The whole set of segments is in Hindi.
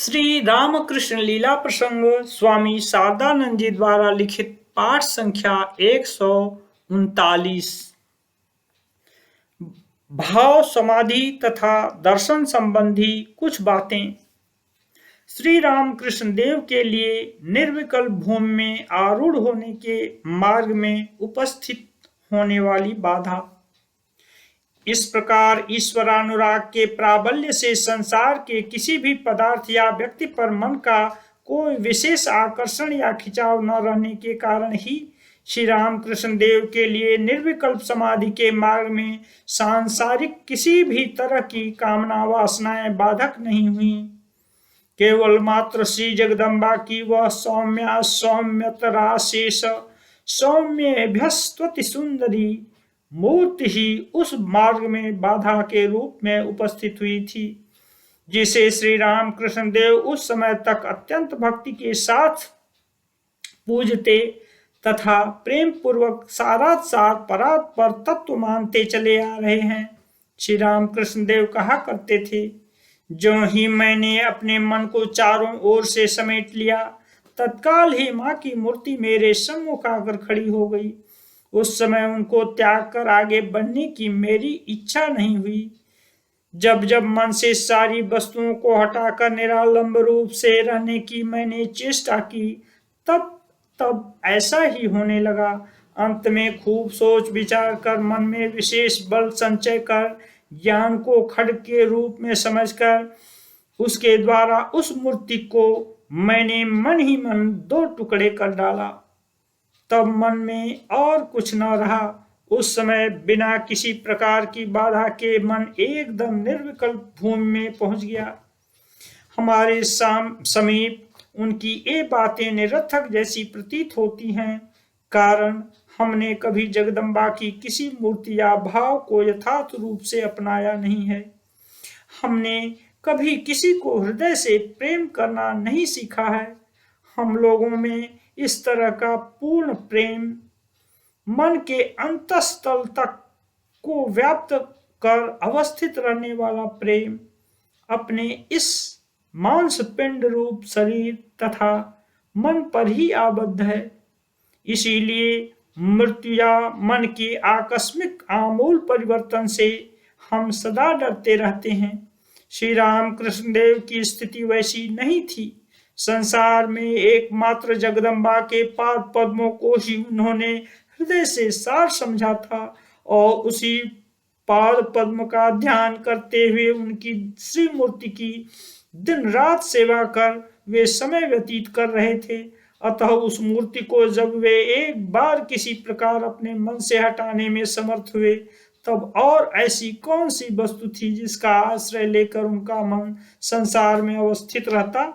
श्री रामकृष्ण लीला प्रसंग स्वामी शारदानंद जी द्वारा लिखित पाठ संख्या 139। भाव समाधि तथा दर्शन संबंधी कुछ बातें। श्री रामकृष्ण देव के लिए निर्विकल्प भूमि में आरूढ़ होने के मार्ग में उपस्थित होने वाली बाधा। इस प्रकार ईश्वरानुराग के प्राबल्य से संसार के किसी भी पदार्थ या व्यक्ति पर मन का कोई विशेष आकर्षण या खिंचाव न रहने के कारण ही श्री रामकृष्ण देव के लिए निर्विकल्प समाधि के मार्ग में सांसारिक किसी भी तरह की कामना वासनाएं बाधक नहीं हुई। केवल मात्र श्री जगदम्बा की वह सौम्या सौम्यतरा शेष सौम्यभ्यस्त्वति सुंदरी मूर्ति ही उस मार्ग में बाधा के रूप में उपस्थित हुई थी, जिसे श्री रामकृष्ण देव उस समय तक अत्यंत भक्ति के साथ पूजते तथा प्रेम पूर्वक सारासार परात्पर तत्व मानते चले आ रहे हैं। श्री रामकृष्ण देव कहा करते थे, जो ही मैंने अपने मन को चारों ओर से समेट लिया, तत्काल ही माँ की मूर्ति मेरे सम्मुख आकर खड़ी हो गई। उस समय उनको त्याग कर आगे बढ़ने की मेरी इच्छा नहीं हुई। जब जब मन से सारी वस्तुओं को हटाकर निरालंब रूप से रहने की मैंने चेष्टा की, तब तब ऐसा ही होने लगा। अंत में खूब सोच विचार कर मन में विशेष बल संचय कर ज्ञान को खड्ग के रूप में समझकर उसके द्वारा उस मूर्ति को मैंने मन ही मन दो टुकड़े कर डाला। तब मन में और कुछ न रहा। उस समय बिना किसी प्रकार की बाधा के मन एकदम निर्विकल्प भूमि में पहुंच गया। हमारे समीप उनकी ये बातें निरर्थक जैसी प्रतीत होती हैं, कारण हमने कभी जगदम्बा की किसी मूर्ति या भाव को यथार्थ रूप से अपनाया नहीं है। हमने कभी किसी को हृदय से प्रेम करना नहीं सीखा है। हम लोगों में इस तरह का पूर्ण प्रेम, मन के अंतस्तल तक को व्याप्त कर अवस्थित रहने वाला प्रेम, अपने इस मांस पिंड रूप शरीर तथा मन पर ही आबद्ध है। इसीलिए मृत्यु या मन के आकस्मिक आमूल परिवर्तन से हम सदा डरते रहते हैं। श्री रामकृष्ण देव की स्थिति वैसी नहीं थी। संसार में एकमात्र जगदम्बा के पाद पद्मों को ही उन्होंने हृदय से सार समझा था और उसी पाद पद्म का ध्यान करते हुए उनकी श्री मूर्ति की दिन रात सेवा कर वे समय व्यतीत कर रहे थे। अतः उस मूर्ति को जब वे एक बार किसी प्रकार अपने मन से हटाने में समर्थ हुए, तब और ऐसी कौन सी वस्तु थी जिसका आश्रय लेकर उनका मन संसार में अवस्थित रहता।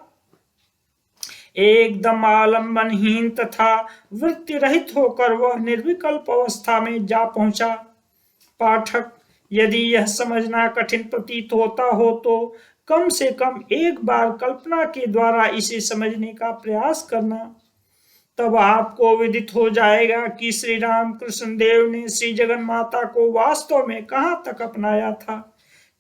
एकदम आलंबनहीन तथा वृत्ति रहित होकर वह निर्विकल्प अवस्था में जा पहुंचा। पाठक, यदि यह समझना कठिन प्रतीत होता हो तो कम से कम एक बार कल्पना के द्वारा इसे समझने का प्रयास करना। तब आपको विदित हो जाएगा कि श्री रामकृष्ण देव ने श्री जगन माता को वास्तव में कहाँ तक अपनाया था।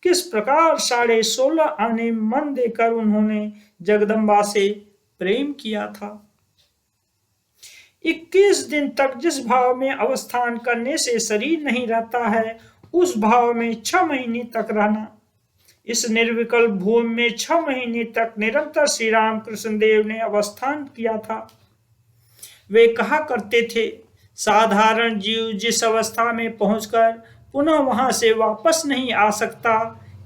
किस प्रकार 16.5 आने मन देकर उन्होंने जगदम्बा से प्रेम किया था। 21 दिन तक जिस भाव में अवस्थान करने से शरीर नहीं रहता है, उस भाव में 6 महीने तक रहना। इस निर्विकल्प भूमि में 6 महीने तक निरंतर श्री रामकृष्ण देव ने अवस्थान किया था। वे कहा करते थे, साधारण जीव जिस अवस्था में पहुंचकर पुनः वहां से वापस नहीं आ सकता,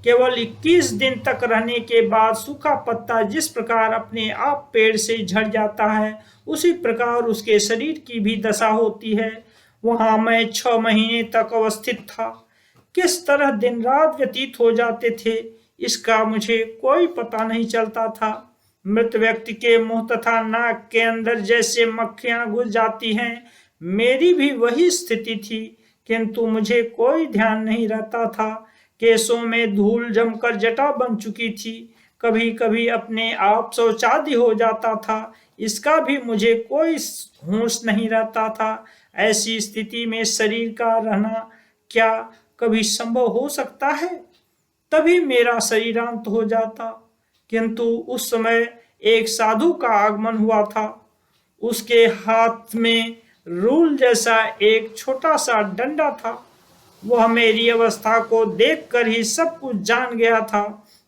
केवल 21 दिन तक रहने के बाद सूखा पत्ता जिस प्रकार अपने आप पेड़ से झड़ जाता है, उसी प्रकार उसके शरीर की भी दशा होती है। वहां मैं 6 महीने तक अवस्थित था। किस तरह दिन रात व्यतीत हो जाते थे, इसका मुझे कोई पता नहीं चलता था। मृत व्यक्ति के मुंह तथा नाक के अंदर जैसे मक्खियां घुस जाती हैं, मेरी भी वही स्थिति थी, किंतु मुझे कोई ध्यान नहीं रहता था। केसों में धूल जमकर जटा बन चुकी थी। कभी कभी अपने आप शौचादि हो जाता था, इसका भी मुझे कोई होश नहीं रहता था। ऐसी स्थिति में शरीर का रहना क्या कभी संभव हो सकता है? तभी मेरा शरीरांत हो जाता। किंतु उस समय एक साधु का आगमन हुआ था। उसके हाथ में रूल जैसा एक छोटा सा डंडा था। वह मेरी अवस्था को देखकर ही सब कुछ जान गया था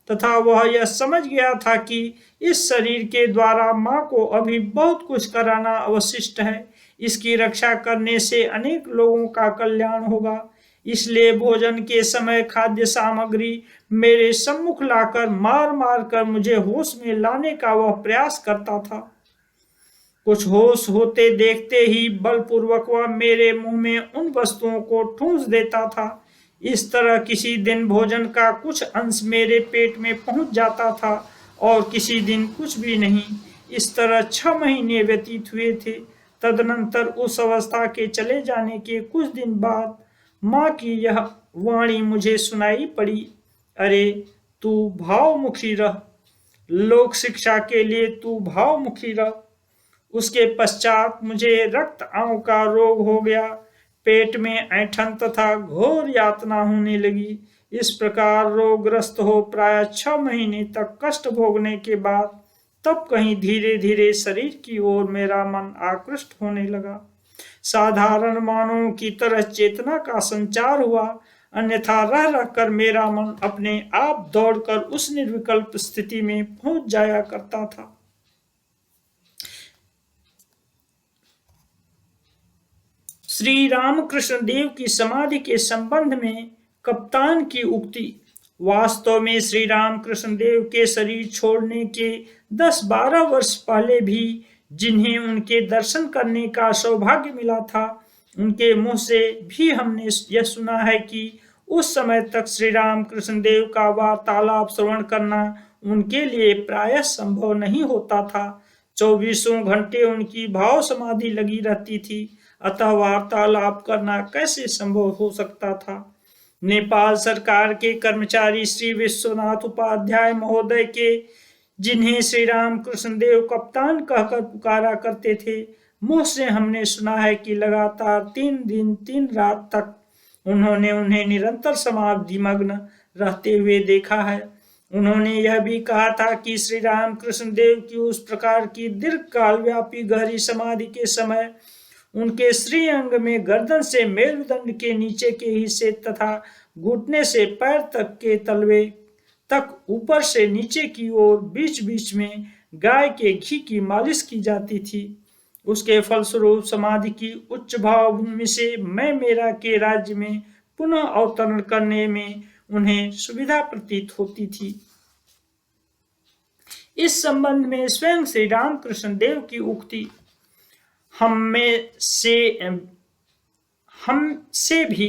तथा वह यह समझ गया था कि इस शरीर के द्वारा माँ को अभी बहुत कुछ कराना अवशिष्ट है। इसकी रक्षा करने से अनेक लोगों का कल्याण होगा। इसलिए भोजन के समय खाद्य सामग्री मेरे सम्मुख लाकर मार मार कर मुझे होश में लाने का वह प्रयास करता था। कुछ होश होते देखते ही बलपूर्वक वह मेरे मुंह में उन वस्तुओं को ठूंस देता था। इस तरह किसी दिन भोजन का कुछ अंश मेरे पेट में पहुंच जाता था और किसी दिन कुछ भी नहीं। इस तरह 6 महीने व्यतीत हुए थे। तदनंतर उस अवस्था के चले जाने के कुछ दिन बाद माँ की यह वाणी मुझे सुनाई पड़ी, अरे तू भावमुखी रह, लोक शिक्षा के लिए तू भावमुखी रह। उसके पश्चात मुझे रक्त आंव का रोग हो गया। पेट में ऐंठन तथा घोर यातना होने लगी। इस प्रकार रोगग्रस्त हो प्राय 6 महीने तक कष्ट भोगने के बाद तब कहीं धीरे धीरे शरीर की ओर मेरा मन आकृष्ट होने लगा। साधारण मानव की तरह चेतना का संचार हुआ, अन्यथा रह रह कर मेरा मन अपने आप दौड़कर उस निर्विकल्प स्थिति में पहुंच जाया करता था। श्री रामकृष्ण देव की समाधि के संबंध में कप्तान की उक्ति। वास्तव में श्री रामकृष्ण देव के शरीर छोड़ने के 10-12 वर्ष पहले भी जिन्हें उनके दर्शन करने का सौभाग्य मिला था, उनके मुंह से भी हमने यह सुना है कि उस समय तक श्री रामकृष्ण देव का वार्तालाप श्रवण करना उनके लिए प्रायः संभव नहीं होता था। 24 घंटे उनकी भाव समाधि लगी रहती थी, अतः वार्तालाप करना कैसे संभव हो सकता था। नेपाल सरकार के कर्मचारी श्री विश्वनाथ उपाध्याय महोदय के, जिन्हें श्री रामकृष्ण देव कप्तान कहकर पुकारा करते थे, मुंह से हमने सुना है कि लगातार 3 दिन 3 रात तक उन्होंने उन्हें निरंतर समाधि मग्न रहते हुए देखा है। उन्होंने यह भी कहा था कि श्री रामकृष्ण देव की उस प्रकार की दीर्घकाल व्यापी गहरी समाधि के समय उनके श्रीअंग में गर्दन से मेरुदंड के नीचे के हिस्से तथा घुटने से पैर तक के तलवे तक ऊपर से नीचे की ओर बीच बीच में गाय के घी की मालिश की जाती थी। उसके फलस्वरूप समाधि की उच्च भावभूमि से मैं मेरा के राज्य में पुनः अवतरण करने में उन्हें सुविधा प्रतीत होती थी। इस संबंध में स्वयं श्री रामकृष्ण देव की उक्ति हमसे भी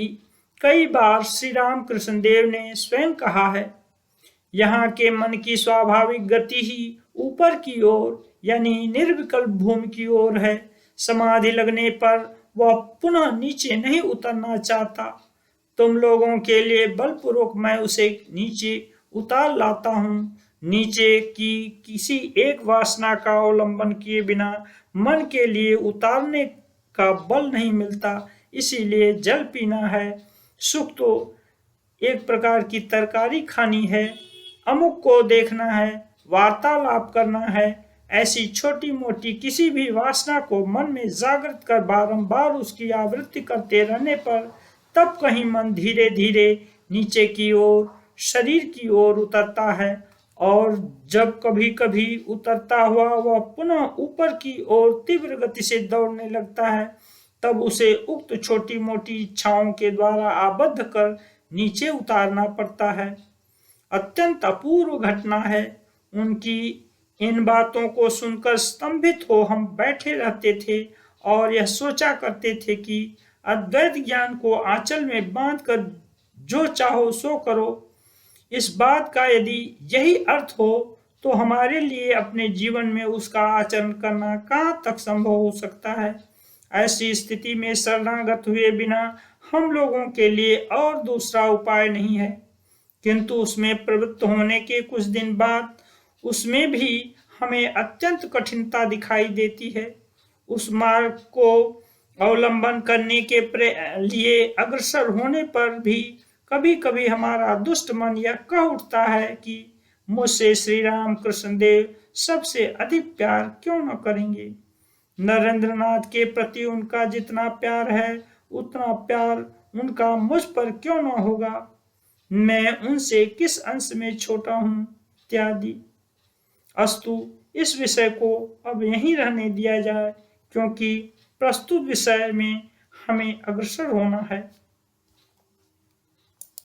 कई बार श्री रामकृष्ण देव ने स्वयं कहा है। यहाँ के मन की स्वाभाविक गति ही ऊपर की ओर यानी निर्विकल्प भूमि की ओर है। समाधि लगने पर वह पुनः नीचे नहीं उतरना चाहता। तुम लोगों के लिए बलपूर्वक मैं उसे नीचे उतार लाता हूँ। नीचे की किसी एक वासना का अवलंबन किए बिना मन के लिए उतारने का बल नहीं मिलता। इसीलिए जल पीना है, सुख तो एक प्रकार की तरकारी खानी है, अमुक को देखना है, वार्तालाप करना है, ऐसी छोटी मोटी किसी भी वासना को मन में जागृत कर बारंबार उसकी आवृत्ति करते रहने पर तब कहीं मन धीरे धीरे नीचे की ओर शरीर की ओर उतरता है और जब कभी कभी उतरता हुआ वह पुनः ऊपर की ओर तीव्र गति से दौड़ने लगता है, तब उसे उक्त छोटी मोटी इच्छाओं के द्वारा आबद्ध कर नीचे उतारना पड़ता है। अत्यंत अपूर्व घटना है। उनकी इन बातों को सुनकर स्तंभित हो हम बैठे रहते थे और यह सोचा करते थे कि अद्वैत ज्ञान को आंचल में बांधकर जो चाहो सो करो। इस बात का यदि यही अर्थ हो तो हमारे लिए अपने जीवन में उसका आचरण करना कहाँ तक संभव हो सकता है। ऐसी स्थिति में शरणागत हुए बिना हम लोगों के लिए और दूसरा उपाय नहीं है। किंतु उसमें प्रवृत्त होने के कुछ दिन बाद उसमें भी हमें अत्यंत कठिनता दिखाई देती है। उस मार्ग को अवलंबन करने के लिए अग्रसर होने पर भी कभी कभी हमारा दुष्ट मन यह कह उठता है कि मुझसे श्री राम कृष्ण देव सबसे अधिक प्यार क्यों न करेंगे? नरेंद्रनाथ के प्रति उनका जितना प्यार है उतना प्यार उनका मुझ पर क्यों न होगा? मैं उनसे किस अंश में छोटा हूं? इत्यादि। अस्तु, इस विषय को अब यहीं रहने दिया जाए, क्योंकि प्रस्तुत विषय में हमें अग्रसर होना है।